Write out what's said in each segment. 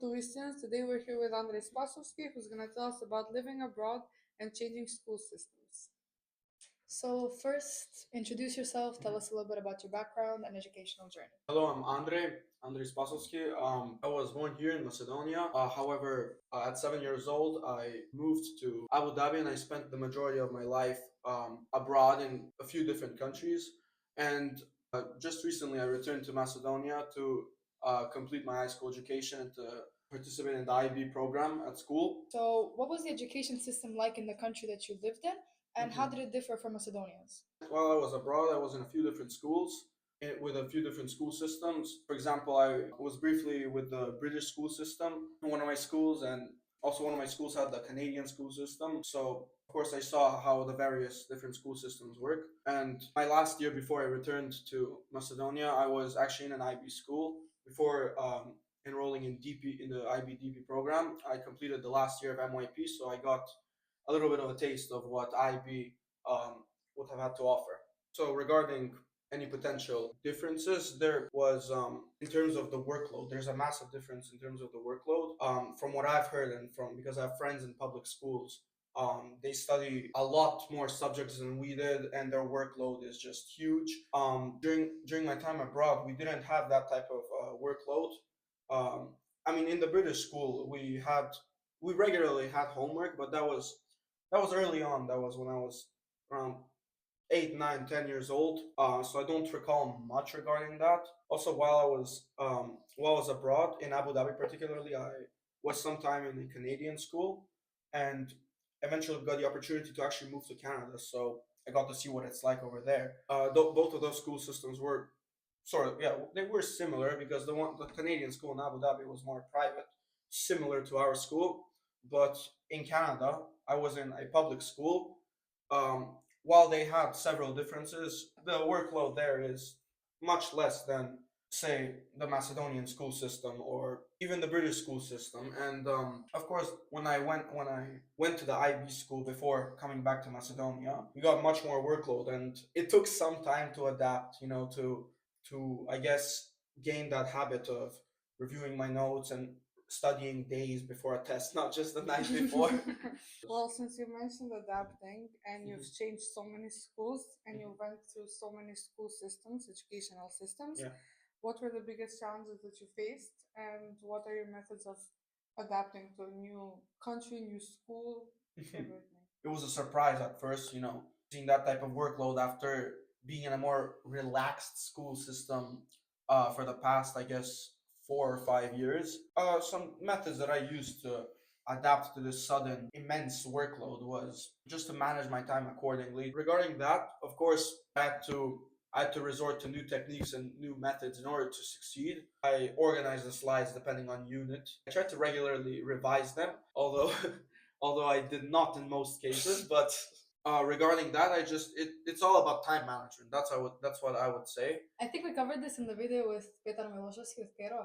Louisians. Today we're here with Andrej Spasovski, who's going to tell us about living abroad and changing school systems. So first, introduce yourself, tell us a little bit about your background and educational journey. Hello, I'm Andrej Spasovski. I was born here in Macedonia. However, at 7 years old, I moved to Abu Dhabi and I spent the majority of my life abroad in a few different countries. And just recently, I returned to Macedonia to complete my high school education and to participate in the IB program at school. So what was the education system like in the country that you lived in, and how did it differ from Macedonia's? While I was abroad, I was in a few different schools with a few different school systems. For example, I was briefly with the British school system in one of my schools, and also one of my schools had the Canadian school system. So, of course, I saw how the various different school systems work. And my last year before I returned to Macedonia, I was actually in an IB school. Before enrolling in the IBDP program, I completed the last year of MYP, so I got a little bit of a taste of what IB would have had to offer. So regarding any potential differences, there was in terms of the workload. There's a massive difference in terms of the workload. From what I've heard and from because I have friends in public schools, they study a lot more subjects than we did, and their workload is just huge. During my time abroad, we didn't have that type of workload. I mean, in the British school, we regularly had homework, but that was early on. That was when I was around 8, 9, 10 years old. So I don't recall much regarding that. Also, while I was abroad in Abu Dhabi, particularly, I was sometime in a Canadian school, and eventually got the opportunity to actually move to Canada. So I got to see what it's like over there. Both of those school systems were they were similar because the Canadian school in Abu Dhabi was more private, similar to our school. But in Canada, I was in a public school. While they had several differences, the workload there is much less than, say, the Macedonian school system or even the British school system. And of course, when I went to the IB school before coming back to Macedonia, we got much more workload, and it took some time to adapt. To I guess gain that habit of reviewing my notes and studying days before a test, not just the night before. Well, since you mentioned adapting and you've changed so many schools and you went through so many school systems, educational systems, Yeah. what were the biggest challenges that you faced and what are your methods of adapting to a new country, new school, everything? It was a surprise at first, seeing that type of workload after being in a more relaxed school system for the past, I guess, 4 or 5 years. Some methods that I used to adapt to this sudden immense workload was just to manage my time accordingly. Regarding that, of course, I had to resort to new techniques and new methods in order to succeed. I organized the slides depending on unit. I tried to regularly revise them, although although I did not in most cases. But regarding that, it's all about time management. That's what I would say. I think we covered this in the video with Petar Miloševski with Pero,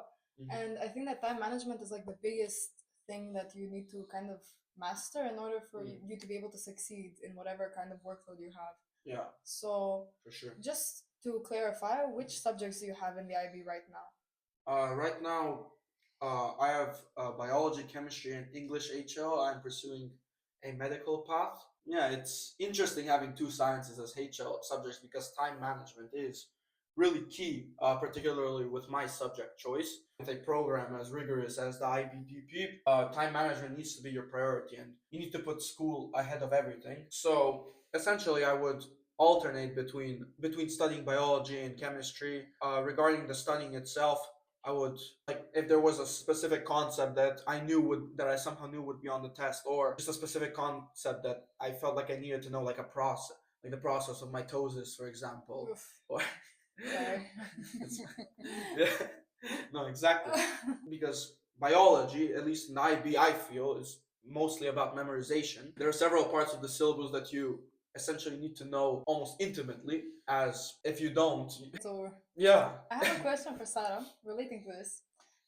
and I think that time management is like the biggest thing that you need to kind of master in order for you to be able to succeed in whatever kind of workload you have. Yeah, So for sure. just to clarify, which subjects do you have in the IB right now? Right now, I have biology, chemistry, and English HL. I'm pursuing a medical path. Yeah, it's interesting having two sciences as HL subjects because time management is really key, particularly with my subject choice. With a program as rigorous as the IBDP, time management needs to be your priority, and you need to put school ahead of everything. So essentially, I would alternate between studying biology and chemistry. Regarding the studying itself, I would like if there was a specific concept that I somehow knew would be on the test, or just a specific concept that I felt like I needed to know, like a process, like the process of mitosis, for example. Oof. Or Sorry. yeah, no, exactly. Because biology, at least in IB, I feel, is mostly about memorization. There are several parts of the syllabus that you essentially need to know almost intimately, as if you don't. It's over. Yeah. I have a question for Sarah relating to this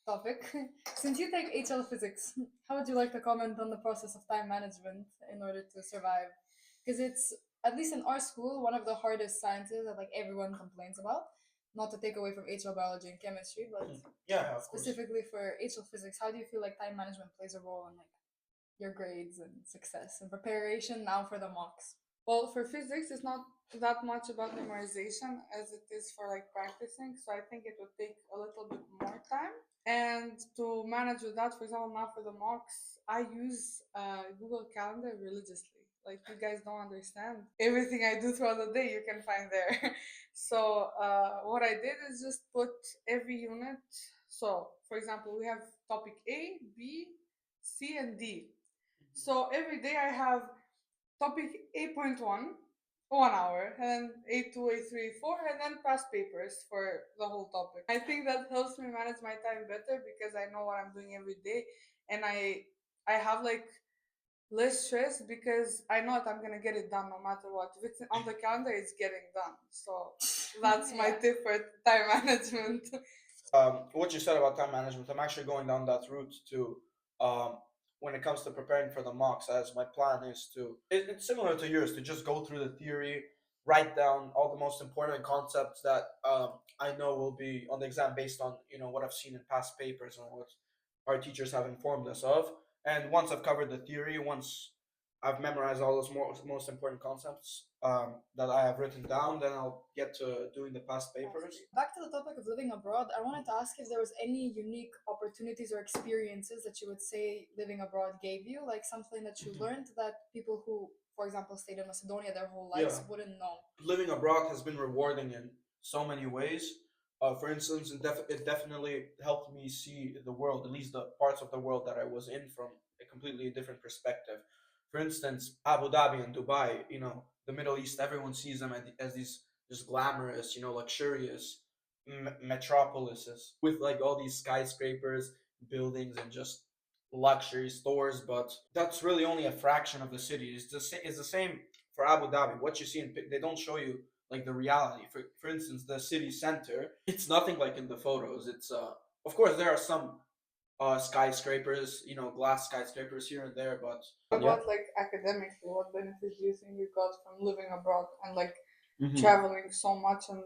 topic. Since you take HL physics, how would you like to comment on the process of time management in order to survive? Because it's, at least in our school, one of the hardest sciences that like everyone complains about. not to take away from HL biology and chemistry, but Yeah, of course. specifically for HL physics, how do you feel like time management plays a role in like your grades and success and preparation now for the mocks? Well, for physics, it's not that much about memorization as it is for like practicing. So I think it would take a little bit more time. And to manage with that, for example, now for the mocks, I use Google Calendar religiously. Like you guys don't understand. Everything I do throughout the day, you can find there. So what I did is just put every unit. So for example, we have topic A, B, C, and D. So every day I have topic 8.1, 1 hour, and then A2, A3, A4, and then past papers for the whole topic. I think that helps me manage my time better because I know what I'm doing every day, and I have like less stress because I know that I'm gonna get it done no matter what. If it's on the calendar, it's getting done. So that's my tip for time management. What you said about time management, I'm actually going down that route too. When it comes to preparing for the mocks, as my plan is to, it's similar to yours, to just go through the theory, write down all the most important concepts that I know will be on the exam based on what I've seen in past papers and what our teachers have informed us of. And once I've covered the theory, once I've memorized all those most important concepts that I have written down, then I'll get to doing the past papers. Back to the topic of living abroad, I wanted to ask if there was any unique opportunities or experiences that you would say living abroad gave you, like something that you learned that people who, for example, stayed in Macedonia their whole lives wouldn't know. Living abroad has been rewarding in so many ways. For instance, it definitely helped me see the world, at least the parts of the world that I was in, from a completely different perspective. For instance, Abu Dhabi and Dubai, the Middle East, everyone sees them as these just glamorous, luxurious metropolises with like all these skyscrapers, buildings, and just luxury stores. But that's really only a fraction of the city. It's the same for Abu Dhabi. What you see they don't show you like the reality. For instance, the city center, it's nothing like in the photos. It's of course there are some skyscrapers, glass skyscrapers here and there, but about like academically, what benefits do you think you got from living abroad and like traveling so much and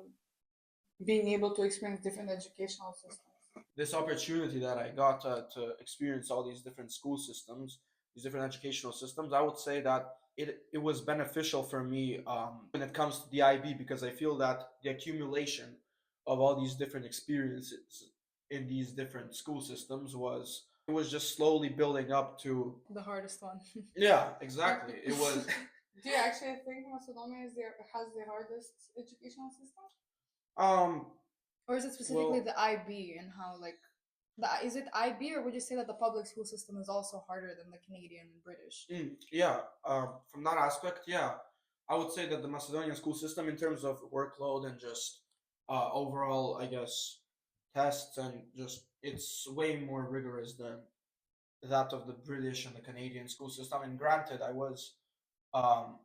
being able to experience different educational systems? This opportunity that I got to experience all these different school systems, these different educational systems, I would say that it was beneficial for me when it comes to the IB, because I feel that the accumulation of all these different experiences in these different school systems was just slowly building up to the hardest one. Yeah, exactly. It was. Do you actually think Macedonia has the hardest educational system? Or is it specifically the IB and how like is it IB, or would you say that the public school system is also harder than the Canadian and British? Yeah, from that aspect, yeah, I would say that the Macedonian school system, in terms of workload and just overall, I guess, tests and just it's way more rigorous than that of the British and the Canadian school system. And granted, um,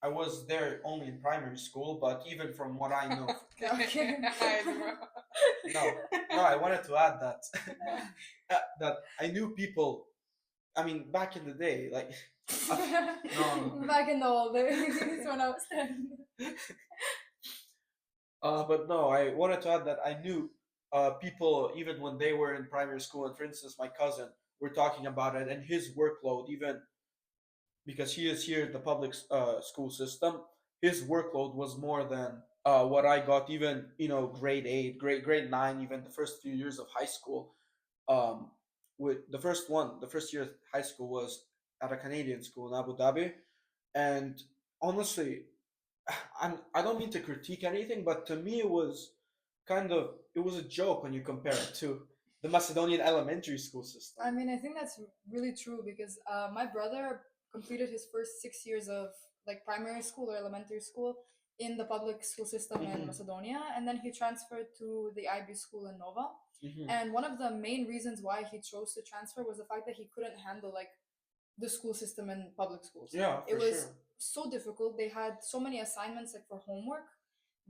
I was there only in primary school, but even from what I know, no, I wanted to add that that I knew people. I mean, back in the day, like back in the old days when I was 10. But no, I wanted to add that I knew people even when they were in primary school. And for instance, my cousin, we're talking about it, and his workload, even because he is here in the public school system, his workload was more than what I got. Even grade 8, grade 9, even the first few years of high school. With the first year of high school was at a Canadian school in Abu Dhabi, and honestly, I don't mean to critique anything, but to me it was a joke when you compare it to the Macedonian elementary school system. I mean, I think that's really true because my brother completed his first 6 years of like primary school or elementary school in the public school system in Macedonia, and then he transferred to the IB school in Nova. And one of the main reasons why he chose to transfer was the fact that he couldn't handle like the school system in public schools. Yeah, it was so difficult. They had so many assignments like for homework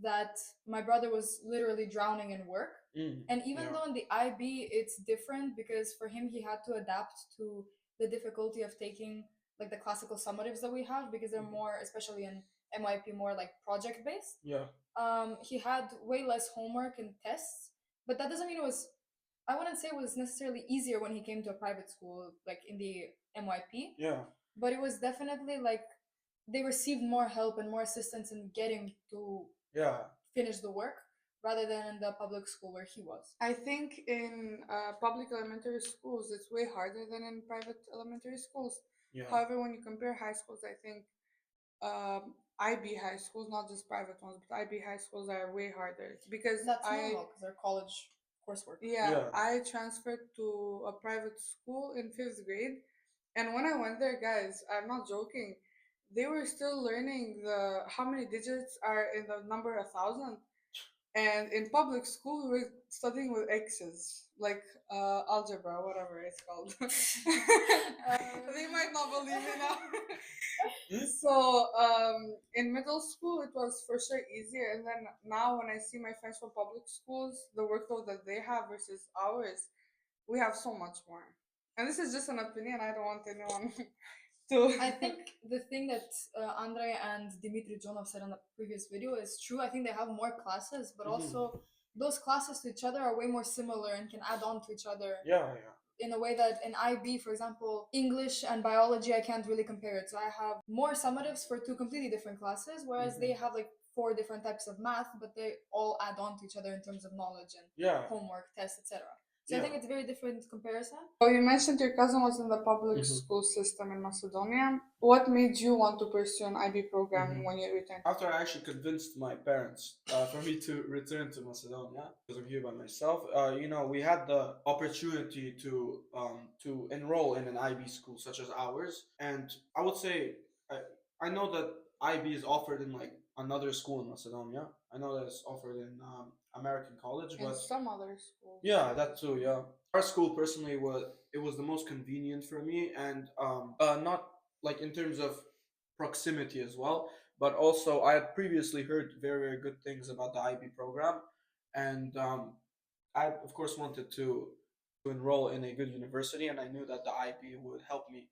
that my brother was literally drowning in work. And even though in the IB it's different, because for him he had to adapt to the difficulty of taking like the classical summatives that we have, because they're more, especially in MYP more like project based. Yeah. He had way less homework and tests, but that doesn't mean it was. I wouldn't say it was necessarily easier when he came to a private school, like in the MYP. Yeah. But it was definitely like they received more help and more assistance in getting to Yeah. finish the work rather than in the public school where he was. I think in public elementary schools it's way harder than in private elementary schools. Yeah. However, when you compare high schools, I think IB high schools, not just private ones, but IB high schools are way harder because That's normal because they're college coursework. yeah, I transferred to a private school in 5th grade, and when I went there, guys, I'm not joking, they were still learning the how many digits are in the number 1,000. And in public school, we were studying with X's, like algebra, whatever it's called. They might not believe me now. So in middle school, it was for sure easier. And then now, when I see my friends from public schools, the workload that they have versus ours, we have so much more. And this is just an opinion. I don't want anyone to. I think the thing that Andrej and Dimitri Jonov said in the previous video is true. I think they have more classes, but also those classes to each other are way more similar and can add on to each other. Yeah. Yeah. In a way that in IB, for example, English and biology, I can't really compare it. So I have more summatives for two completely different classes, whereas they have like 4 different types of math, but they all add on to each other in terms of knowledge and homework, tests, etc. So I think it's a very different comparison. So you mentioned your cousin was in the public school system in Macedonia. What made you want to pursue an IB program when you returned? After I actually convinced my parents for me to return to Macedonia, because I'm here by myself, we had the opportunity to enroll in an IB school such as ours, and I would say I know that IB is offered in like another school in Macedonia. I know that it's offered in American college, but some other schools. Yeah, that too. Yeah, our school personally was the most convenient for me, and not like in terms of proximity as well, but also I had previously heard very very good things about the IB program, and I of course wanted to enroll in a good university, and I knew that the IB would help me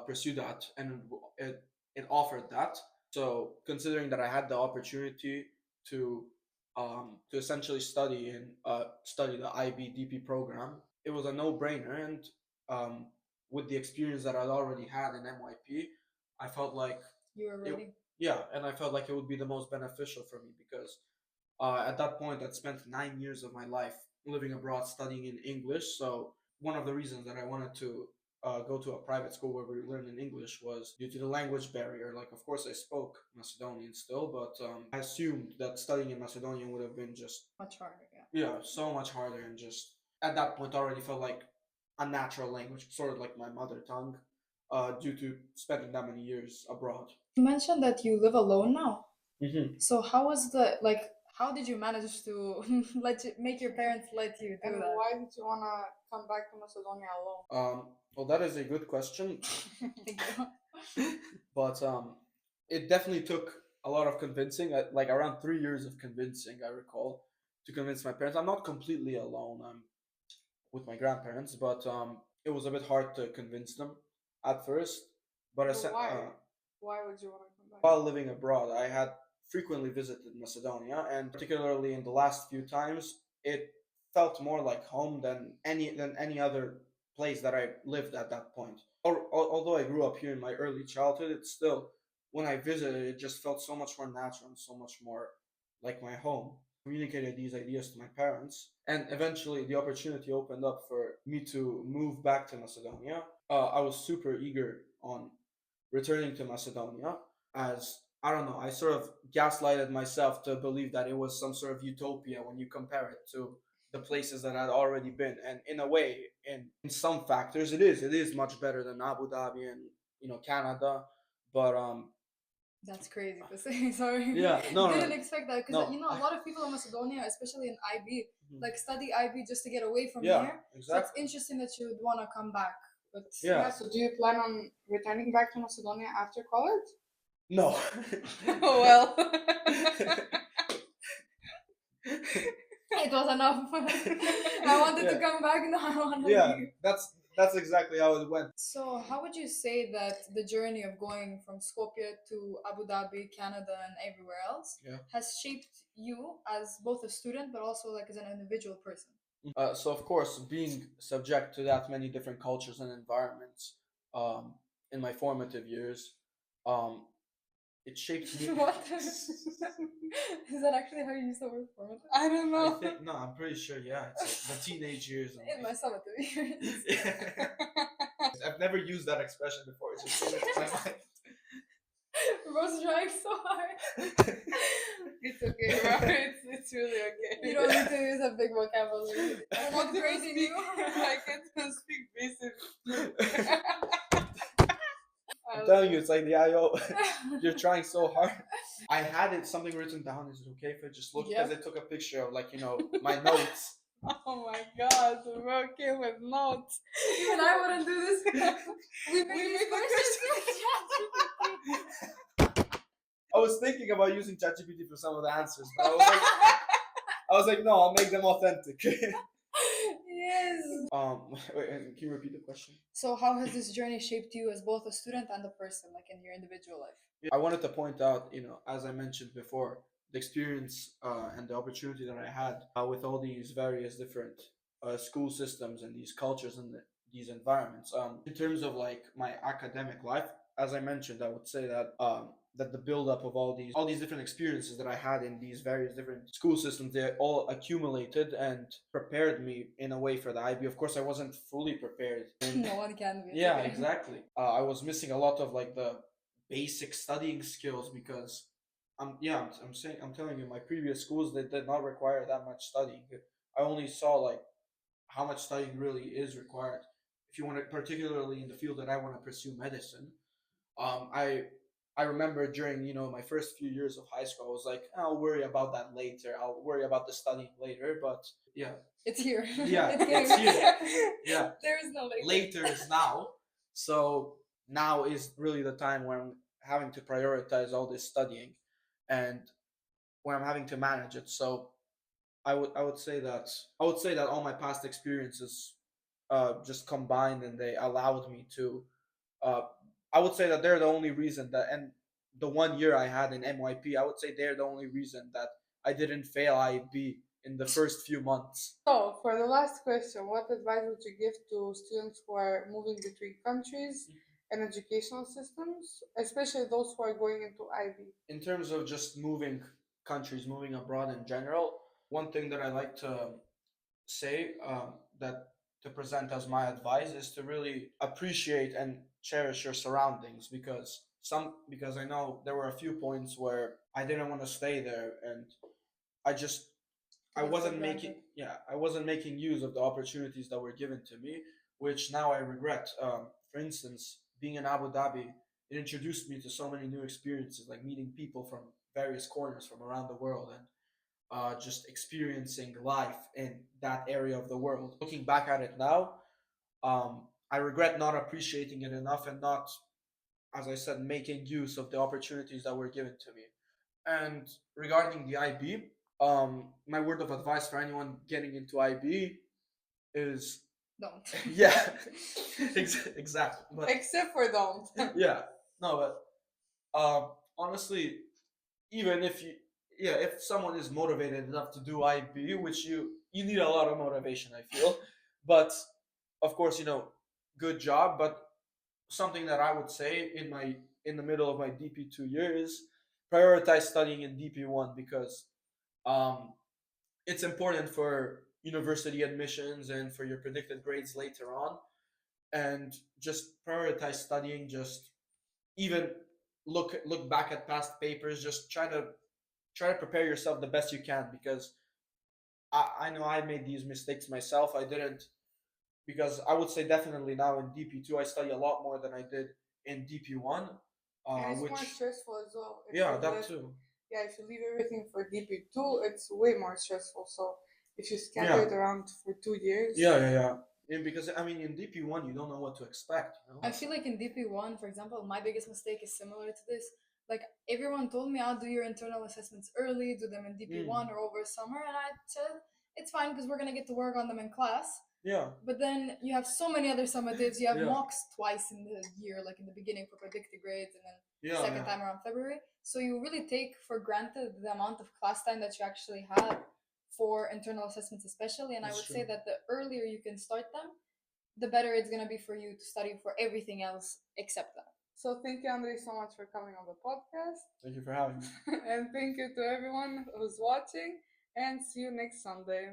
pursue that, and it offered that. So considering that I had the opportunity to essentially study the IBDP program, it was a no-brainer. And with the experience that I'd already had in MYP, I felt like you were ready. And I felt like it would be the most beneficial for me because at that point I'd spent 9 years of my life living abroad studying in English. So one of the reasons that I wanted to go to a private school where we learn in English was due to the language barrier. Like, of course, I spoke Macedonian still, but I assumed that studying in Macedonian would have been just much harder. Yeah, so much harder, and just at that point already felt like a natural language, sort of like my mother tongue, due to spending that many years abroad. You mentioned that you live alone now. Mm-hmm. So how did you manage to make your parents let you do and that? Why did you want to come back to Macedonia alone? Well, that is a good question. Thank you. But it definitely took a lot of convincing, like around 3 years of convincing, I recall, to convince my parents. I'm not completely alone. I'm with my grandparents, but it was a bit hard to convince them at first. But why would you want to come back? While living abroad, I had frequently visited Macedonia, and particularly in the last few times, it felt more like home than any other place that I lived at that point. Although I grew up here in my early childhood, it's still, when I visited, it just felt so much more natural and so much more like my home. Communicated these ideas to my parents, and eventually the opportunity opened up for me to move back to Macedonia. I was super eager on returning to Macedonia, as I don't know, I sort of gaslighted myself to believe that it was some sort of utopia when you compare it to the places that I'd already been. And in a way, in some factors, it is much better than Abu Dhabi and Canada. But that's crazy to say. Sorry. Yeah, no, didn't expect that because a lot of people in Macedonia, especially in IB, like study IB just to get away from here. Exactly. So it's interesting that you would want to come back. But so do you plan on returning back to Macedonia after college? No. Oh well. It was enough. I wanted to come back. No, I want to leave. that's exactly how it went. So, how would you say that the journey of going from Skopje to Abu Dhabi, Canada, and everywhere else has shaped you as both a student but also like as an individual person? So of course, being subject to that many different cultures and environments in my formative years, um, it shaped me. What? Is that actually how you use the word formative? I don't I know. think no, I'm pretty sure. Yeah, it's like the teenage years. In my summative years. I've never used that expression before. It just came into my mind. Bro's trying so hard. It's okay, bro. It's really okay. You don't need to use a big vocabulary. I I'm can't even upgrading speak. you. I can't even speak basic. I'm telling you, it's like the IO. You're trying so hard. I had something written down. Is it okay if I just look? Because I took a picture of my notes. Oh my god, we're okay with notes. Even I wouldn't do this. We made these questions. I was thinking about using ChatGPT for some of the answers, but I was like, no, I'll make them authentic. Yes. Wait, can you repeat the question? So, how has this journey shaped you as both a student and a person, like in your individual life? I wanted to point out, as I mentioned before, the experience and the opportunity that I had with all these various different school systems and these cultures and these environments. In terms of like my academic life, as I mentioned, I would say that that the buildup of all these different experiences that I had in these various different school systems, they all accumulated and prepared me in a way for the IB. Of course, I wasn't fully prepared. No one can be. Yeah, exactly. I was missing a lot of like the basic studying skills because I'm telling you, my previous schools, they did not require that much studying. I only saw like how much studying really is required if you want to, particularly in the field that I want to pursue, medicine. I remember during my first few years of high school, I was like, I'll worry about that later. I'll worry about the studying later. But yeah, it's here. Yeah, it's here. Yeah, there is no later. Later is now. So now is really the time where I'm having to prioritize all this studying, and where I'm having to manage it. So I would say that all my past experiences just combined, and they allowed me to uh, I would say that they're the only reason that, and the 1 year I had in MYP, I would say they're the only reason that I didn't fail IB in the first few months. So, for the last question, what advice would you give to students who are moving between countries and educational systems, especially those who are going into IB? In terms of just moving countries, moving abroad in general, one thing that I like to say that to present as my advice is to really appreciate and cherish your surroundings, because I know there were a few points where I didn't want to stay there, and I just I wasn't making use of the opportunities that were given to me, which now I regret. For instance, being in Abu Dhabi, it introduced me to so many new experiences, like meeting people from various corners from around the world, and just experiencing life in that area of the world. Looking back at it now, I regret not appreciating it enough and not, as I said, making use of the opportunities that were given to me. And regarding the IB, my word of advice for anyone getting into IB is don't. Yeah, exactly. But except for don't. Yeah, no, but honestly, even if someone is motivated enough to do IB, which you need a lot of motivation, I feel, but of course, good job. But something that I would say in the middle of my DP2 years, prioritize studying in DP1, because it's important for university admissions and for your predicted grades later on. And just prioritize studying. Just even look back at past papers. Just try to prepare yourself the best you can, because I know I made these mistakes myself. I didn't, because I would say definitely now in DP2 I study a lot more than I did in DP1. And it's which more stressful as well. Too. Yeah, if you leave everything for DP2, it's way more stressful. So if you scatter it around for 2 years. Yeah. And because I mean, in DP1 you don't know what to expect. I feel like in DP1, for example, my biggest mistake is similar to this. Like, everyone told me, I'll do your internal assessments early, do them in DP1 or over summer, and I said it's fine because we're gonna get to work on them in class. Yeah. But then you have so many other summatives. You have Yeah. mocks twice in the year, like in the beginning for predicted grades, and then Yeah. second time around February. So you really take for granted the amount of class time that you actually have for internal assessments, especially. And I That's would say true. that the earlier you can start them, the better it's gonna be for you to study for everything else except that. So thank you, Andrej, so much for coming on the podcast. Thank you for having me. And thank you to everyone who's watching. And see you next Sunday.